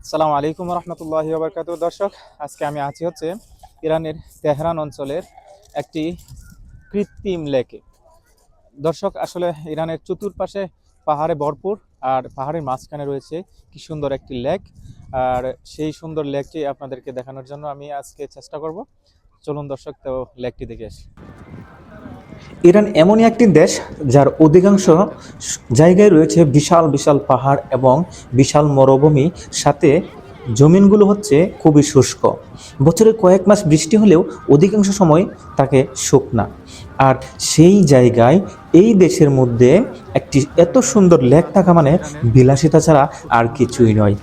আসসালামু আলাইকুম রহমতুল্লাহি ওয়া বারাকাতুহু। দর্শক, আজকে আমি আছি ইরানের তেহরান অঞ্চলের একটি কৃত্রিম লেকে। দর্শক, আসলে ইরানের চতুর্পাশে পাহাড়ে ভরপুর, আর পাহাড়ের মাঝখানে রয়েছে কি সুন্দর একটি লেক। আর সেই সুন্দর লেকটি আপনাদেরকে দেখানোর জন্য আমি আজকে চেষ্টা করব। চলুন দর্শক, তো লেকটি দেখে আসি। ইরান এমনই একটি দেশ যার অধিকাংশ জায়গায় রয়েছে বিশাল বিশাল পাহাড় এবং বিশাল মরুভূমি, সাথে জমিনগুলো খুবই শুষ্ক। বছরে কয়েক মাস বৃষ্টি হলেও অধিকাংশ সময় থাকে শুকনা। আর সেই জায়গায় এই দেশের মধ্যে একটি এত সুন্দর লেক থাকা মানে বিলাসিতা ছাড়া আর কিছুই নয়।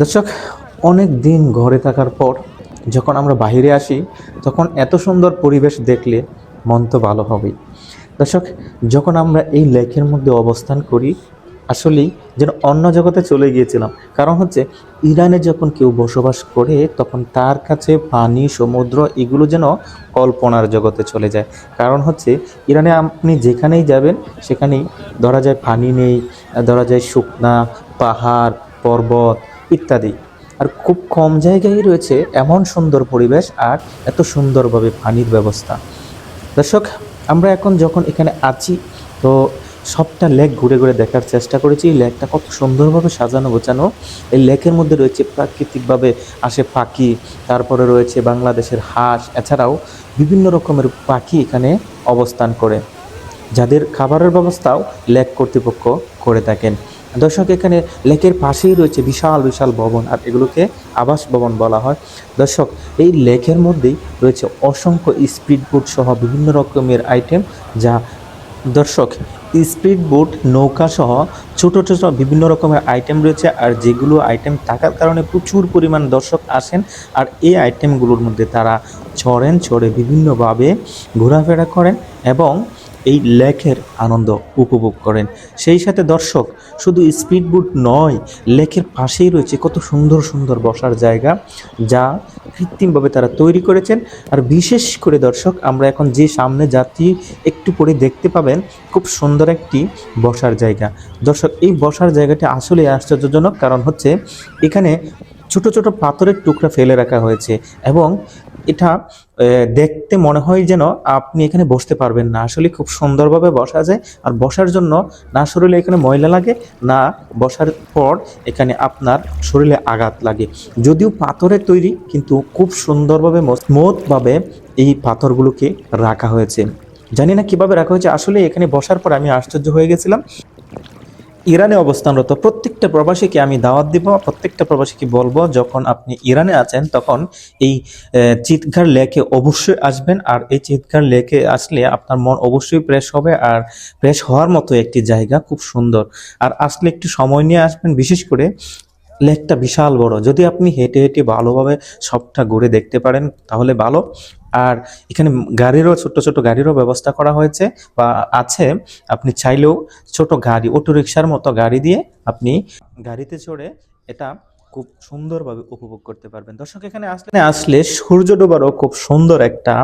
দর্শক, অনেক দিন ঘরে থাকার পর যখন আমরা বাইরে আসি, তখন এত সুন্দর পরিবেশ দেখলে মন তো ভালো হবেই। দর্শক, যখন আমরা এই লেকের মধ্যে অবস্থান করি, আসলেই যেন অন্য জগতে চলে গিয়েছিলাম। কারণ ইরানে যখন কেউ বসবাস করে, তখন তার কাছে পানি, সমুদ্র এগুলো যেন কল্পনার জগতে চলে যায়। কারণ ইরানে আপনি যেখানেই যাবেন সেখানেই ধরা যায় পানি নেই, ধরা যায় শুকনা পাহাড়, পর্বত ইত্যাদি। আর খুব কম জায়গায় রয়েছে এমন সুন্দর পরিবেশ আর এত সুন্দরভাবে পানির ব্যবস্থা। দর্শক, আমরা এখন যখন এখানে আছি, তো সবটা লেক ঘুরে ঘুরে দেখার চেষ্টা করেছি। এই লেকটা কত সুন্দরভাবে সাজানো গোছানো। এই লেকের মধ্যে রয়েছে প্রাকৃতিকভাবে আসে পাখি, তারপরে রয়েছে বাংলাদেশের হাঁস, এছাড়াও বিভিন্ন রকমের পাখি এখানে অবস্থান করে, যাদের খাবারের ব্যবস্থাও লেক কর্তৃপক্ষ করে থাকেন। দর্শক, এখানে লেকের পাশেই রয়েছে বিশাল বিশাল ভবন, আর এগুলোকে আবাস ভবন বলা হয়। দর্শক, এই লেকের মধ্যেই রয়েছে অসংখ্য স্পিড বোট সহ বিভিন্ন রকমের আইটেম, যা দর্শক স্পিড বোট, নৌকা সহ ছোটো ছোটো বিভিন্ন রকমের আইটেম রয়েছে। আর যেগুলো আইটেম থাকার কারণে প্রচুর পরিমাণ দর্শক আসেন, আর এই আইটেমগুলোর মধ্যে তারা চড়ে বিভিন্নভাবে ঘোরাফেরা করেন এবং এই লেকের আনন্দ উপভোগ করেন। সেই সাথে দর্শক, শুধু স্পিড বোট নয়, লেকের পাশেই রয়েছে কত সুন্দর সুন্দর বসার জায়গা, যা কৃত্রিমভাবে তারা তৈরি করেছেন। আর বিশেষ করে দর্শক, আমরা এখন যে সামনে যাত্রী একটু পরে দেখতে পাবেন খুব সুন্দর একটি বসার জায়গা। দর্শক, এই বসার জায়গাটি আসলে আশ্চর্যজনক, কারণ এখানে ছোট ছোট পাথরের টুকরা ফেলে রাখা হয়েছে এবং এটা দেখতে মনে হয় যেন আপনি এখানে বসতে পারবেন না। আসলে খুব সুন্দরভাবে বসা যায়, আর বসার জন্য না শরীরে এখানে ময়লা লাগে, না বসার পর এখানে আপনার শরীরে আঘাত লাগে। যদিও পাথরের তৈরি, কিন্তু খুব সুন্দরভাবে মজবুতভাবে এই পাথরগুলোকে রাখা হয়েছে। জানি না কিভাবে রাখা হয়েছে, আসলে এখানে বসার পর আমি আশ্চর্য হয়ে গেছিলাম। ইরানে অবস্থানরত প্রত্যেকটা প্রবাসীকে আমি দাওয়াত দিব, প্রত্যেকটা প্রবাসীকে বলবো, যখন আপনি ইরানে আছেন তখন এই চিৎকার লেকে অবশ্যই আসবেন। আর এই চিৎকার লেকে আসলে আপনার মন অবশ্যই ফ্রেশ হবে, আর ফ্রেশ হওয়ার মতো একটি জায়গা, খুব সুন্দর। আর আসলে একটু সময় নিয়ে আসবেন, বিশেষ করে লেকটা বিশাল বড়। যদি আপনি হেঁটে হেঁটে ভালোভাবে সবটা ঘুরে দেখতে পারেন তাহলে ভালো। আর এখানে ছোট ছোট গাড়িরও ব্যবস্থা করা হয়েছে বা আছে। আপনি চাইলেও ছোট গাড়ি, অটোরিকশার মতো গাড়ি দিয়ে আপনি গাড়িতে চড়ে এটা খুব সুন্দরভাবে উপভোগ করতে পারবেন। দর্শক, এখানে আসলে সূর্য ডোবারও খুব সুন্দর একটা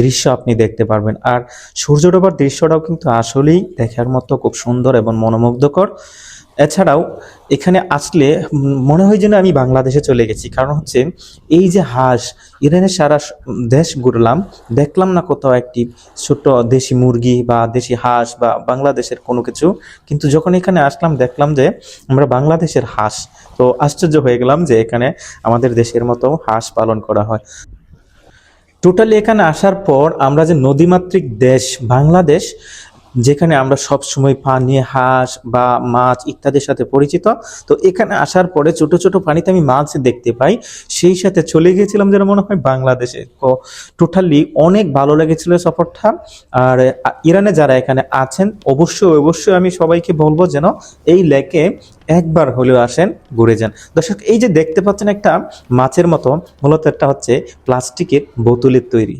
দৃশ্য আপনি দেখতে পারবেন। আর সূর্য ডোবার দৃশ্যটাও কিন্তু আসলেই দেখার মতো খুব সুন্দর এবং মনোমুগ্ধকর। এছাড়াও এখানে আসলে মনে হয় যেন আমি বাংলাদেশে চলে গেছি। কারণ এই যে হাঁস, ইরানের সারা দেশ ঘুরলাম, দেখলাম না কোথাও একটি ছোট দেশি মুরগি বা দেশি হাঁস বা বাংলাদেশের কোনো কিছু, কিন্তু যখন এখানে আসলাম দেখলাম যে আমরা বাংলাদেশের হাঁস। তো আশ্চর্য হয়ে গেলাম যে এখানে আমাদের দেশের মতো হাঁস পালন করা হয়। টোটালি এখানে আসার পর আমরা যে নদীমাতৃক দেশ বাংলাদেশ, যেখানে আমরা সব সময় পানি, হাঁস বা মাছ ইত্যাদির সাথে পরিচিত, তো এখানে আসার পরে ছোট ছোট পানিতে আমি মাছ দেখতে পাই, সেই সাথে চলে গিয়েছিলাম যেন মনে হয় বাংলাদেশে। তো টোটালি অনেক ভালো লেগেছিল সফরটা। আর ইরানে যারা এখানে আছেন, অবশ্যই অবশ্যই আমি সবাইকে বলবো যেন এই লেকে একবার হলেও আসেন, ঘুরে যান। দর্শক, এই যে দেখতে পাচ্ছেন একটা মাছের মতো, মূলত একটা প্লাস্টিকের বোতলের তৈরি।